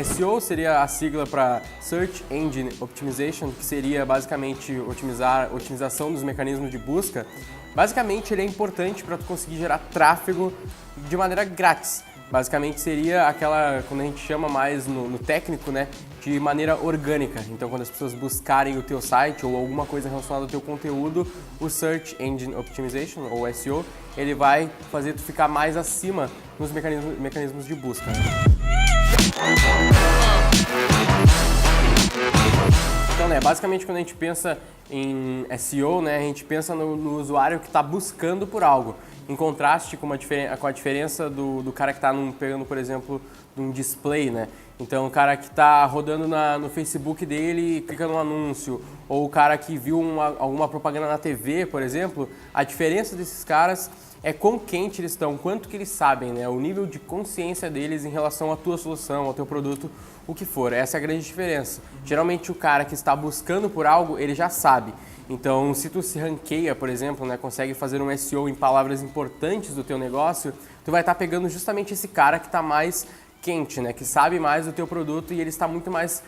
SEO seria a sigla para Search Engine Optimization, que seria basicamente otimização dos mecanismos de busca. Basicamente ele é importante para tu conseguir gerar tráfego de maneira grátis. Basicamente seria aquela, quando a gente chama mais no técnico, né, de maneira orgânica. Então quando as pessoas buscarem o teu site ou alguma coisa relacionada ao teu conteúdo, o Search Engine Optimization, ou SEO, ele vai fazer tu ficar mais acima nos mecanismos de busca. Então, né, basicamente quando a gente pensa em SEO, né, a gente pensa no usuário que está buscando por algo, em contraste com a diferença do cara que está pegando, por exemplo, um display, né? Então, o cara que está rodando no Facebook dele e clica no anúncio, ou o cara que viu alguma propaganda na TV, por exemplo, a diferença desses caras é quão quente eles estão, quanto que eles sabem, né? O nível de consciência deles em relação à tua solução, ao teu produto, o que for. Essa é a grande diferença. Geralmente o cara que está buscando por algo, ele já sabe. Então, se tu se ranqueia, por exemplo, né, consegue fazer um SEO em palavras importantes do teu negócio, tu vai estar pegando justamente esse cara que está mais quente, né, que sabe mais do teu produto e ele está muito mais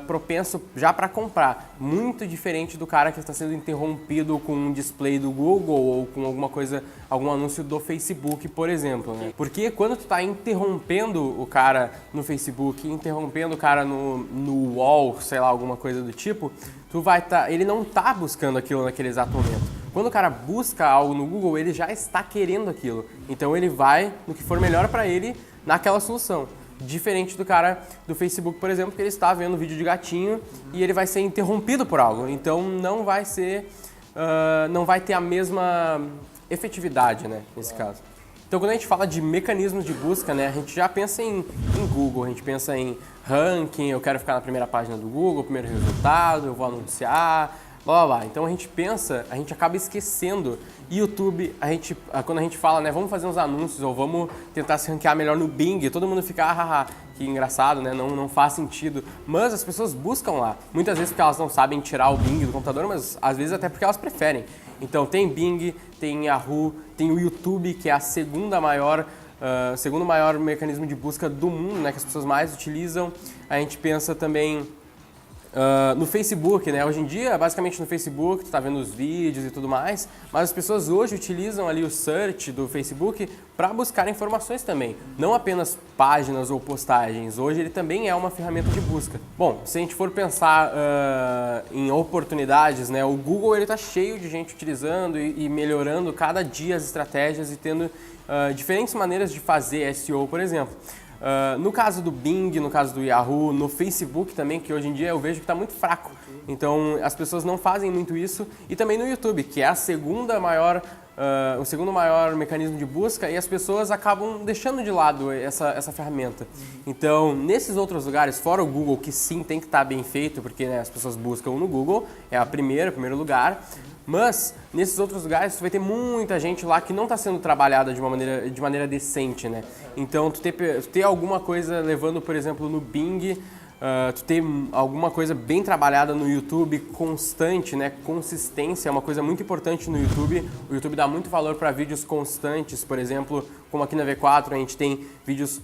propenso já para comprar. Muito diferente do cara que está sendo interrompido com um display do Google ou com algum anúncio do Facebook, por exemplo, né? Porque quando tu está interrompendo o cara no Facebook, interrompendo o cara no wall, sei lá, alguma coisa do tipo, ele não está buscando aquilo naquele exato momento. Quando o cara busca algo no Google, ele já está querendo aquilo. Então ele vai no que for melhor para ele naquela solução. Diferente do cara do Facebook, por exemplo, que ele está vendo vídeo de gatinho e ele vai ser interrompido por algo. Então não vai ter a mesma efetividade, né, nesse caso. Então quando a gente fala de mecanismos de busca, né, a gente já pensa em Google, a gente pensa em ranking, eu quero ficar na primeira página do Google, primeiro resultado, eu vou anunciar, blá blá blá. Então a gente acaba esquecendo. YouTube, quando a gente fala, né, vamos fazer uns anúncios ou vamos tentar se ranquear melhor no Bing, todo mundo fica, haha, que engraçado, né, não faz sentido. Mas as pessoas buscam lá, muitas vezes porque elas não sabem tirar o Bing do computador, mas às vezes até porque elas preferem. Então tem Bing, tem Yahoo, tem o YouTube, que é a segundo maior mecanismo de busca do mundo, né, que as pessoas mais utilizam. A gente pensa também no Facebook, né? Hoje em dia, basicamente no Facebook, tu tá vendo os vídeos e tudo mais, mas as pessoas hoje utilizam ali o search do Facebook para buscar informações também, não apenas páginas ou postagens. Hoje ele também é uma ferramenta de busca. Bom, se a gente for pensar em oportunidades, né? O Google ele tá cheio de gente utilizando e melhorando cada dia as estratégias e tendo diferentes maneiras de fazer SEO, por exemplo. No caso do Bing, no caso do Yahoo, no Facebook também, que hoje em dia eu vejo que está muito fraco. Então as pessoas não fazem muito isso. E também no YouTube, que é o segundo maior mecanismo de busca e as pessoas acabam deixando de lado essa ferramenta. Então nesses outros lugares, fora o Google, que sim tem que estar bem feito, porque né, as pessoas buscam no Google, é o primeiro lugar. Mas nesses outros lugares tu vai ter muita gente lá que não está sendo trabalhada de maneira decente, né? Então tu ter alguma coisa levando, por exemplo, no Bing, tu ter alguma coisa bem trabalhada no YouTube, constante, né? Consistência é uma coisa muito importante no YouTube. O YouTube dá muito valor para vídeos constantes, por exemplo, como aqui na V4 a gente tem vídeos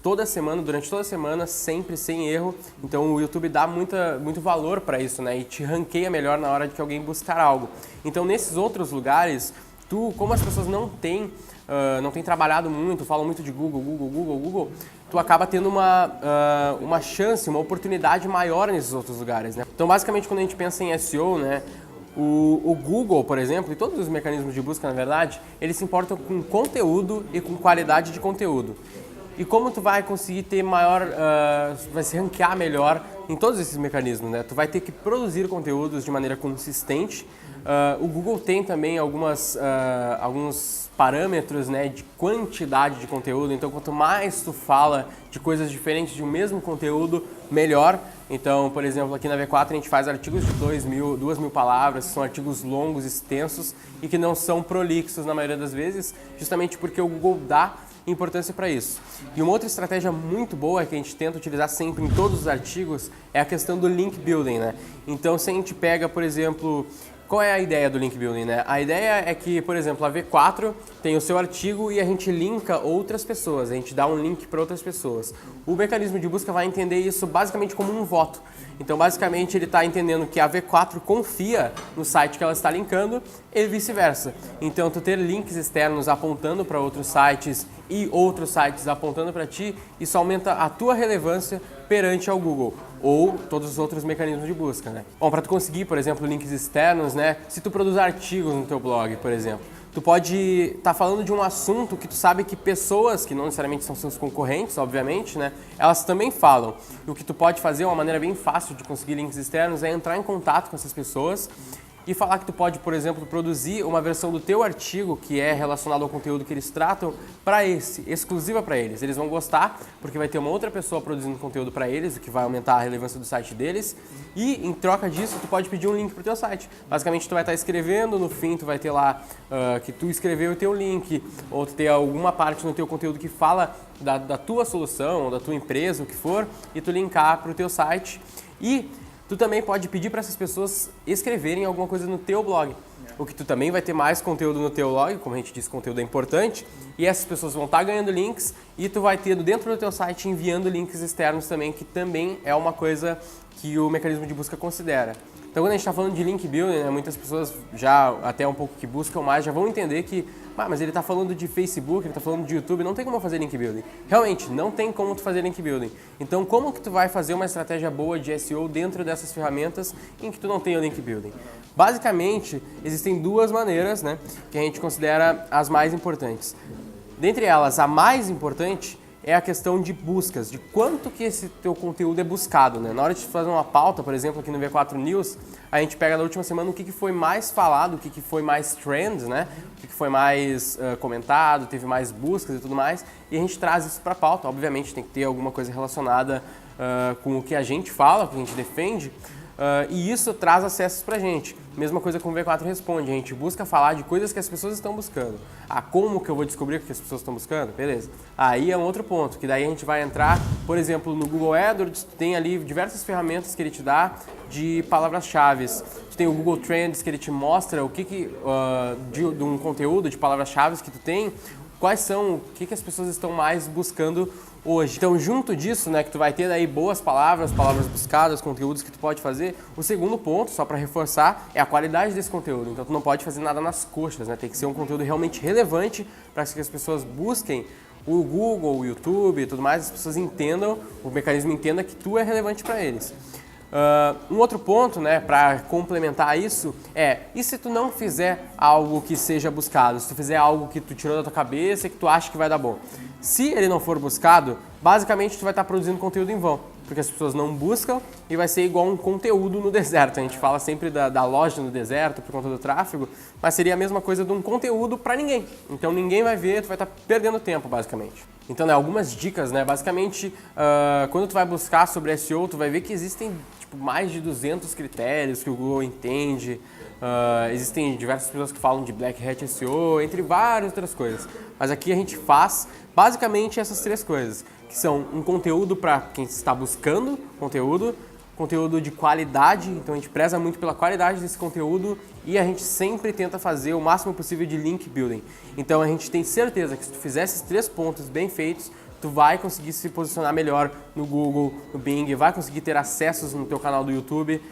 durante toda a semana, sempre sem erro. Então o YouTube dá muito valor para isso, né? E te ranqueia melhor na hora de que alguém buscar algo. Então nesses outros lugares, como as pessoas não têm trabalhado muito, falam muito de Google, tu acaba tendo uma chance, uma oportunidade maior nesses outros lugares, né? Então basicamente quando a gente pensa em SEO, né, o Google, por exemplo, e todos os mecanismos de busca, na verdade, eles se importam com conteúdo e com qualidade de conteúdo. E como tu vai conseguir ter vai se ranquear melhor em todos esses mecanismos, né? Tu vai ter que produzir conteúdos de maneira consistente. O Google tem também alguns parâmetros, né, de quantidade de conteúdo. Então, quanto mais tu fala de coisas diferentes de um mesmo conteúdo, melhor. Então, por exemplo, aqui na V4 a gente faz artigos de 2.000 palavras, são artigos longos, extensos e que não são prolixos na maioria das vezes, justamente porque o Google dá importância para isso. E uma outra estratégia muito boa que a gente tenta utilizar sempre em todos os artigos é a questão do link building, né? Então, se a gente pega, por exemplo, Qual é a ideia do link building, né? A ideia é que, por exemplo, a V4 tem o seu artigo e a gente linka outras pessoas, a gente dá um link para outras pessoas. O mecanismo de busca vai entender isso basicamente como um voto. Então, basicamente, ele está entendendo que a V4 confia no site que ela está linkando e vice-versa. Então, tu ter links externos apontando para outros sites e outros sites apontando para ti, isso aumenta a tua relevância perante ao Google ou todos os outros mecanismos de busca, né? Bom, para tu conseguir, por exemplo, links externos, né? Se tu produz artigos no teu blog, por exemplo, tu pode estar falando de um assunto que tu sabe que pessoas, que não necessariamente são seus concorrentes, obviamente, né? Elas também falam. E o que tu pode fazer, uma maneira bem fácil de conseguir links externos, é entrar em contato com essas pessoas e falar que tu pode, por exemplo, produzir uma versão do teu artigo que é relacionado ao conteúdo que eles tratam para exclusiva para eles. Eles vão gostar porque vai ter uma outra pessoa produzindo conteúdo para eles, o que vai aumentar a relevância do site deles. E em troca disso, tu pode pedir um link para o teu site. Basicamente, tu vai estar escrevendo, no fim tu vai ter lá que tu escreveu o teu link, ou tu ter alguma parte no teu conteúdo que fala da tua solução, ou da tua empresa, o que for, e tu linkar para o teu site. E tu também pode pedir para essas pessoas escreverem alguma coisa no teu blog. O que tu também vai ter mais conteúdo no teu blog, como a gente disse, conteúdo é importante, e essas pessoas vão estar ganhando links e tu vai ter dentro do teu site enviando links externos também, que também é uma coisa que o mecanismo de busca considera. Então, quando a gente está falando de link building, né, muitas pessoas já, até um pouco que buscam mais, já vão entender que, mas ele está falando de Facebook, ele está falando de YouTube, não tem como fazer link building. Realmente, não tem como tu fazer link building. Então, como que tu vai fazer uma estratégia boa de SEO dentro dessas ferramentas em que tu não tenha link building? Basicamente, existem duas maneiras, né, que a gente considera as mais importantes. Dentre elas, a mais importante é a questão de buscas, de quanto que esse teu conteúdo é buscado, né? Na hora de fazer uma pauta, por exemplo, aqui no V4 News, a gente pega na última semana o que foi mais falado, o que foi mais trend, né? O que foi mais comentado, teve mais buscas e tudo mais, e a gente traz isso para a pauta. Obviamente tem que ter alguma coisa relacionada com o que a gente fala, o que a gente defende, e isso traz acessos pra gente. Mesma coisa com o V4 Responde, a gente busca falar de coisas que as pessoas estão buscando. Como que eu vou descobrir o que as pessoas estão buscando? Beleza. Aí é um outro ponto, que daí a gente vai entrar, por exemplo, no Google AdWords, tu tem ali diversas ferramentas que ele te dá de palavras-chave. Tu tem o Google Trends, que ele te mostra o que de um conteúdo, de palavras-chave que tu tem, quais são, o que as pessoas estão mais buscando hoje. Então, junto disso, né, que tu vai ter daí boas palavras buscadas, conteúdos que tu pode fazer. O segundo ponto, só para reforçar, é a qualidade desse conteúdo. Então, tu não pode fazer nada nas coxas, né? Tem que ser um conteúdo realmente relevante para que as pessoas busquem o Google, o YouTube e tudo mais, as pessoas entendam, o mecanismo entenda que tu é relevante para eles. Um outro ponto, né, para complementar isso e se tu não fizer algo que seja buscado, se tu fizer algo que tu tirou da tua cabeça e que tu acha que vai dar bom. Se ele não for buscado, basicamente tu vai estar produzindo conteúdo em vão, porque as pessoas não buscam e vai ser igual um conteúdo no deserto. A gente fala sempre da loja no deserto por conta do tráfego, mas seria a mesma coisa de um conteúdo para ninguém. Então ninguém vai ver, tu vai estar perdendo tempo, basicamente. Então, né, algumas dicas, né, basicamente, quando tu vai buscar sobre SEO, tu vai ver que existem mais de 200 critérios que o Google entende, existem diversas pessoas que falam de Black Hat SEO, entre várias outras coisas. Mas aqui a gente faz basicamente essas três coisas, que são um conteúdo para quem está buscando conteúdo de qualidade, então a gente preza muito pela qualidade desse conteúdo e a gente sempre tenta fazer o máximo possível de link building. Então a gente tem certeza que se tu fizer esses três pontos bem feitos, tu vai conseguir se posicionar melhor no Google, no Bing, vai conseguir ter acessos no teu canal do YouTube.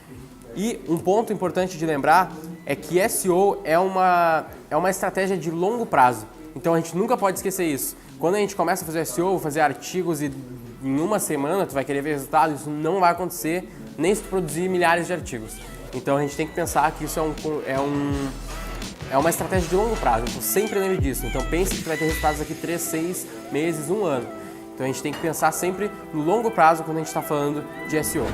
E um ponto importante de lembrar é que SEO é uma estratégia de longo prazo. Então a gente nunca pode esquecer isso. Quando a gente começa a fazer SEO, fazer artigos e em uma semana tu vai querer ver resultado, isso não vai acontecer nem se tu produzir milhares de artigos. Então a gente tem que pensar que isso é uma estratégia de longo prazo, então sempre lembre disso. Então pense que vai ter resultados daqui 3, 6 meses, 1 ano. Então a gente tem que pensar sempre no longo prazo quando a gente está falando de SEO.